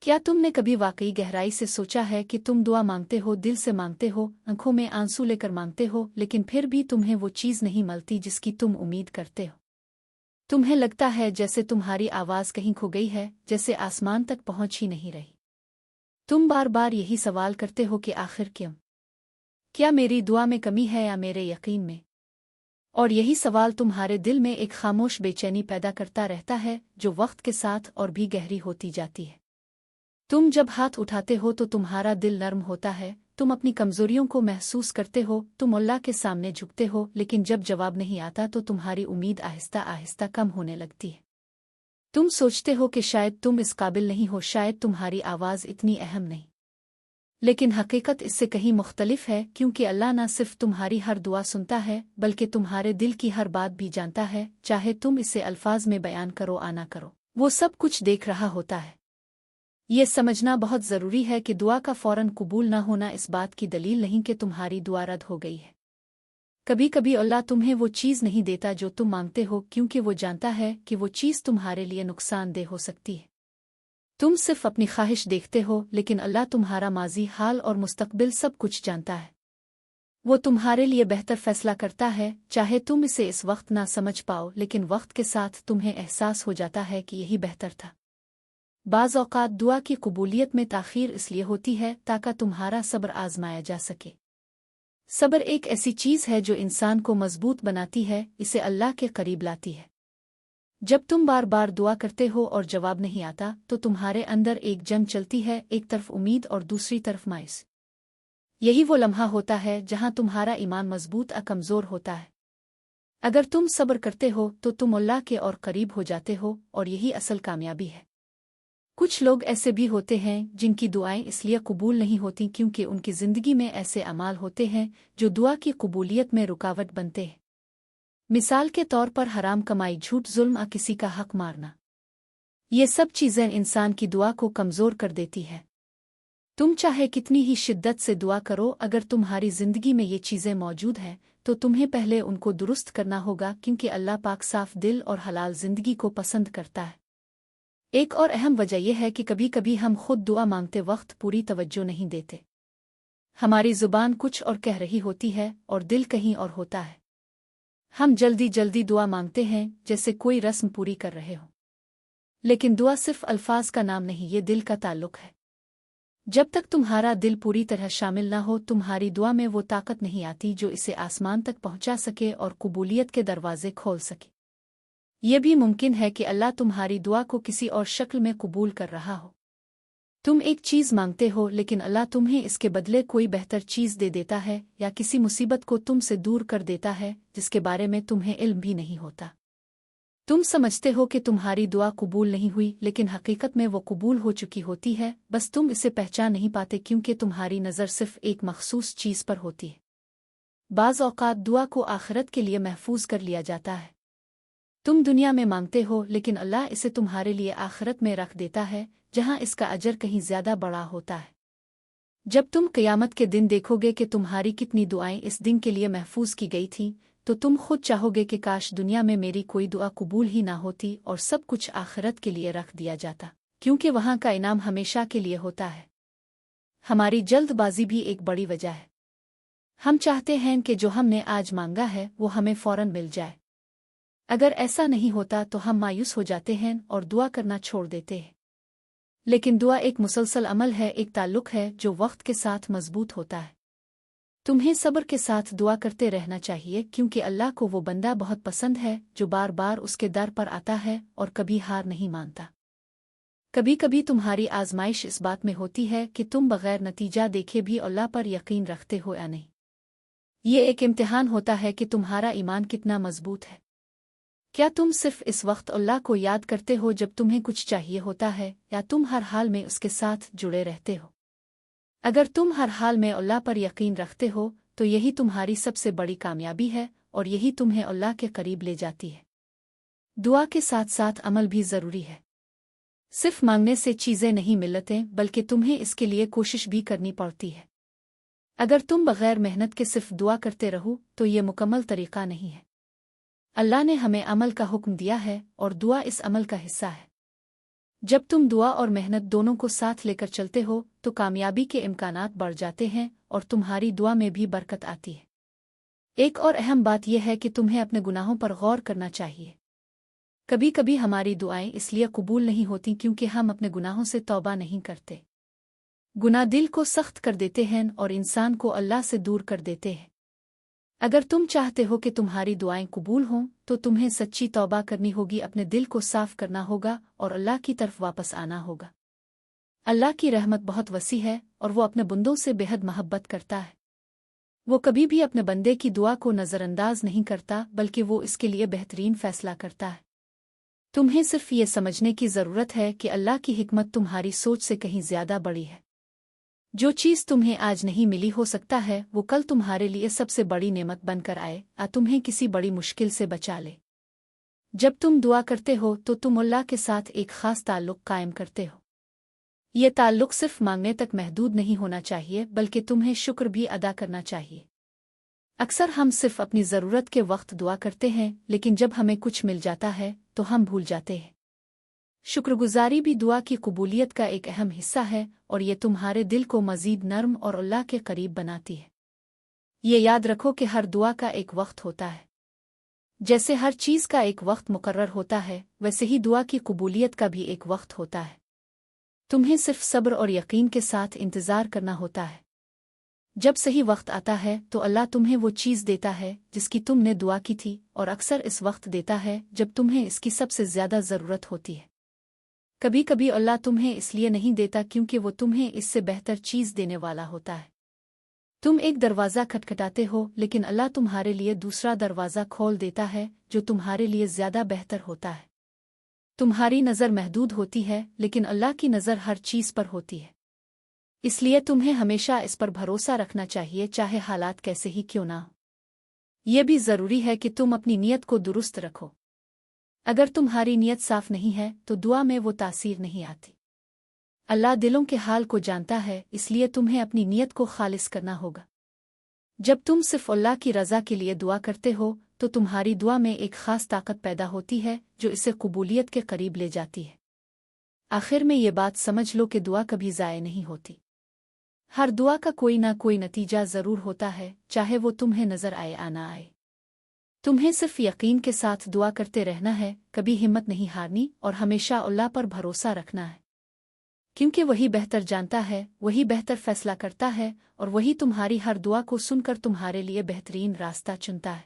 क्या तुमने कभी वाकई गहराई से सोचा है कि तुम दुआ मांगते हो, दिल से मांगते हो, आंखों में आंसू लेकर मांगते हो, लेकिन फिर भी तुम्हें वो चीज़ नहीं मिलती जिसकी तुम उम्मीद करते हो? तुम्हें लगता है जैसे तुम्हारी आवाज़ कहीं खो गई है, जैसे आसमान तक पहुंच ही नहीं रही। तुम बार बार यही सवाल करते हो कि आखिर क्यों? क्या मेरी दुआ में कमी है या मेरे यकीन में? और यही सवाल तुम्हारे दिल में एक खामोश बेचैनी पैदा करता रहता है, जो वक्त के साथ और भी गहरी होती जाती है। तुम जब हाथ उठाते हो तो तुम्हारा दिल नर्म होता है, तुम अपनी कमजोरियों को महसूस करते हो, तुम अल्लाह के सामने झुकते हो, लेकिन जब जवाब नहीं आता तो तुम्हारी उम्मीद आहिस्ता आहिस्ता कम होने लगती है। तुम सोचते हो कि शायद तुम इस काबिल नहीं हो, शायद तुम्हारी आवाज़ इतनी अहम नहीं। लेकिन हकीकत इससे कहीं मुख्तलिफ है, क्योंकि अल्लाह न सिर्फ तुम्हारी हर दुआ सुनता है, बल्कि तुम्हारे दिल की हर बात भी जानता है, चाहे तुम इसे अल्फाज में बयान करो या ना करो, वो सब कुछ देख रहा होता है। ये समझना बहुत ज़रूरी है कि दुआ का फ़ौरन कबूल न होना इस बात की दलील नहीं कि तुम्हारी दुआ रद्द हो गई है। कभी कभी अल्लाह तुम्हें वो चीज़ नहीं देता जो तुम मांगते हो, क्योंकि वो जानता है कि वो चीज़ तुम्हारे लिए नुकसानदेह हो सकती है। तुम सिर्फ अपनी ख्वाहिश देखते हो, लेकिन अल्लाह तुम्हारा माजी, हाल और मुस्तकबिल सब कुछ जानता है। वो तुम्हारे लिए बेहतर फैसला करता है, चाहे तुम इसे इस वक्त ना समझ पाओ, लेकिन वक्त के साथ तुम्हें एहसास हो जाता है कि यही बेहतर था। बाज़ औक़ात दुआ की कबूलियत में ताख़ीर इसलिए होती है ताकि तुम्हारा सब्र आज़माया जा सके। सब्र एक ऐसी चीज़ है जो इंसान को मजबूत बनाती है, इसे अल्लाह के करीब लाती है। जब तुम बार बार दुआ करते हो और जवाब नहीं आता तो तुम्हारे अंदर एक जंग चलती है, एक तरफ उम्मीद और दूसरी तरफ मायूसी। यही वो लम्हा होता है जहां तुम्हारा ईमान मजबूत और कमज़ोर होता है। अगर तुम सब्र करते हो तो तुम अल्लाह के और करीब हो जाते हो, और यही असल कामयाबी है। कुछ लोग ऐसे भी होते हैं जिनकी दुआएं इसलिए कबूल नहीं होती क्योंकि उनकी ज़िंदगी में ऐसे अमाल होते हैं जो दुआ की कबूलियत में रुकावट बनते हैं। मिसाल के तौर पर हराम कमाई, झूठ, जुल्म या किसी का हक मारना। ये सब चीज़ें इंसान की दुआ को कमज़ोर कर देती है। तुम चाहे कितनी ही शिद्दत से दुआ करो, अगर तुम्हारी ज़िंदगी में ये चीज़ें मौजूद हैं तो तुम्हें पहले उनको दुरुस्त करना होगा, क्योंकि अल्लाह पाक साफ दिल और हलाल ज़िंदगी को पसंद करता है। एक और अहम वजह यह है कि कभी कभी हम खुद दुआ मांगते वक्त पूरी तवज्जो नहीं देते। हमारी ज़ुबान कुछ और कह रही होती है और दिल कहीं और होता है। हम जल्दी जल्दी दुआ मांगते हैं जैसे कोई रस्म पूरी कर रहे हो, लेकिन दुआ सिर्फ अल्फाज का नाम नहीं, ये दिल का ताल्लुक है। जब तक तुम्हारा दिल पूरी तरह शामिल ना हो, तुम्हारी दुआ में वो ताकत नहीं आती जो इसे आसमान तक पहुंचा सके और कबूलियत के दरवाजे खोल सके। यह भी मुमकिन है कि अल्लाह तुम्हारी दुआ को किसी और शक्ल में कबूल कर रहा हो। तुम एक चीज़ मांगते हो, लेकिन अल्लाह तुम्हें इसके बदले कोई बेहतर चीज़ दे देता है, या किसी मुसीबत को तुमसे दूर कर देता है जिसके बारे में तुम्हें इल्म भी नहीं होता। तुम समझते हो कि तुम्हारी दुआ कबूल नहीं हुई, लेकिन हकीकत में वो कबूल हो चुकी होती है, बस तुम इसे पहचान नहीं पाते क्योंकि तुम्हारी नज़र सिर्फ एक मखसूस चीज़ पर होती है। बाज़ औक़ात दुआ को आखिरत के लिए महफूज कर लिया जाता है। तुम दुनिया में मांगते हो, लेकिन अल्लाह इसे तुम्हारे लिए आखिरत में रख देता है, जहां इसका अजर कहीं ज्यादा बड़ा होता है। जब तुम क़यामत के दिन देखोगे कि तुम्हारी कितनी दुआएं इस दिन के लिए महफूज की गई थीं, तो तुम खुद चाहोगे कि काश दुनिया में मेरी कोई दुआ कबूल ही ना होती और सब कुछ आखिरत के लिए रख दिया जाता, क्योंकि वहां का इनाम हमेशा के लिए होता है। हमारी जल्दबाजी भी एक बड़ी वजह है। हम चाहते हैं कि जो हमने आज मांगा है वो हमें फौरन मिल जाए। अगर ऐसा नहीं होता तो हम मायूस हो जाते हैं और दुआ करना छोड़ देते हैं। लेकिन दुआ एक मुसलसल अमल है, एक ताल्लुक है जो वक्त के साथ मजबूत होता है। तुम्हें सब्र के साथ दुआ करते रहना चाहिए, क्योंकि अल्लाह को वो बंदा बहुत पसंद है जो बार बार उसके दर पर आता है और कभी हार नहीं मानता। कभी कभी तुम्हारी आजमाइश इस बात में होती है कि तुम बगैर नतीजा देखे भी अल्लाह पर यकीन रखते हो या नहीं। ये एक इम्तिहान होता है कि तुम्हारा ईमान कितना मजबूत है। क्या तुम सिर्फ इस वक्त अल्लाह को याद करते हो जब तुम्हें कुछ चाहिए होता है, या तुम हर हाल में उसके साथ जुड़े रहते हो? अगर तुम हर हाल में अल्लाह पर यकीन रखते हो तो यही तुम्हारी सबसे बड़ी कामयाबी है, और यही तुम्हें अल्लाह के करीब ले जाती है। दुआ के साथ साथ अमल भी ज़रूरी है। सिर्फ मांगने से चीज़ें नहीं मिलती, बल्कि तुम्हें इसके लिए कोशिश भी करनी पड़ती है। अगर तुम बगैर मेहनत के सिर्फ दुआ करते रहो तो ये मुकम्मल तरीका नहीं है। अल्लाह ने हमें अमल का हुक्म दिया है और दुआ इस अमल का हिस्सा है। जब तुम दुआ और मेहनत दोनों को साथ लेकर चलते हो तो कामयाबी के इम्कानात बढ़ जाते हैं और तुम्हारी दुआ में भी बरकत आती है। एक और अहम बात यह है कि तुम्हें अपने गुनाहों पर गौर करना चाहिए। कभी कभी हमारी दुआएं इसलिए कबूल नहीं होती क्योंकि हम अपने गुनाहों से तौबा नहीं करते। गुनाह दिल को सख्त कर देते हैं और इंसान को अल्लाह से दूर कर देते हैं। अगर तुम चाहते हो कि तुम्हारी दुआएं कबूल हों तो तुम्हें सच्ची तौबा करनी होगी, अपने दिल को साफ करना होगा और अल्लाह की तरफ वापस आना होगा। अल्लाह की रहमत बहुत वसी है और वो अपने बंदों से बेहद मोहब्बत करता है। वो कभी भी अपने बंदे की दुआ को नज़रअंदाज नहीं करता, बल्कि वो इसके लिए बेहतरीन फैसला करता है। तुम्हें सिर्फ ये समझने की ज़रूरत है कि अल्लाह की हिकमत तुम्हारी सोच से कहीं ज़्यादा बड़ी है। जो चीज़ तुम्हें आज नहीं मिली हो सकता है वो कल तुम्हारे लिए सबसे बड़ी नेमत बनकर आए आ तुम्हें किसी बड़ी मुश्किल से बचा ले। जब तुम दुआ करते हो तो तुम अल्लाह के साथ एक ख़ास ताल्लुक़ कायम करते हो। ये ताल्लुक़ सिर्फ मांगने तक महदूद नहीं होना चाहिए, बल्कि तुम्हें शुक्र भी अदा करना चाहिए। अक्सर हम सिर्फ अपनी ज़रूरत के वक्त दुआ करते हैं, लेकिन जब हमें कुछ मिल जाता है तो हम भूल जाते हैं। शुक्रगुजारी भी दुआ की कबूलियत का एक अहम हिस्सा है और ये तुम्हारे दिल को मज़ीद नर्म और अल्लाह के करीब बनाती है। ये याद रखो कि हर दुआ का एक वक्त होता है। जैसे हर चीज़ का एक वक्त मुकर्रर होता है, वैसे ही दुआ की कबूलियत का भी एक वक्त होता है। तुम्हें सिर्फ सब्र और यकीन के साथ इंतज़ार करना होता है। जब सही वक्त आता है तो अल्लाह तुम्हें वो चीज़ देता है जिसकी तुमने दुआ की थी, और अक्सर इस वक्त देता है जब तुम्हें इसकी सबसे ज़्यादा ज़रूरत होती है। कभी कभी अल्लाह तुम्हें इसलिए नहीं देता क्योंकि वो तुम्हें इससे बेहतर चीज़ देने वाला होता है। तुम एक दरवाज़ा खटखटाते हो, लेकिन अल्लाह तुम्हारे लिए दूसरा दरवाज़ा खोल देता है जो तुम्हारे लिए ज़्यादा बेहतर होता है। तुम्हारी नज़र महदूद होती है, लेकिन अल्लाह की नज़र हर चीज़ पर होती है। इसलिए तुम्हें हमेशा इस पर भरोसा रखना चाहिए, चाहे हालात कैसे ही क्यों ना हो। यह भी ज़रूरी है कि तुम अपनी नीयत को दुरुस्त रखो। अगर तुम्हारी नीयत साफ नहीं है तो दुआ में वो तासीर नहीं आती। अल्लाह दिलों के हाल को जानता है, इसलिए तुम्हें अपनी नीयत को खालिस करना होगा। जब तुम सिर्फ अल्लाह की रज़ा के लिए दुआ करते हो तो तुम्हारी दुआ में एक ख़ास ताकत पैदा होती है जो इसे कबूलियत के करीब ले जाती है। आखिर में ये बात समझ लो कि दुआ कभी ज़ाय नहीं होती। हर दुआ का कोई ना कोई नतीजा ज़रूर होता है, चाहे वो तुम्हें नज़र आए या ना आए। तुम्हें सिर्फ यकीन के साथ दुआ करते रहना है, कभी हिम्मत नहीं हारनी और हमेशा अल्लाह पर भरोसा रखना है, क्योंकि वही बेहतर जानता है, वही बेहतर फैसला करता है और वही तुम्हारी हर दुआ को सुनकर तुम्हारे लिए बेहतरीन रास्ता चुनता है।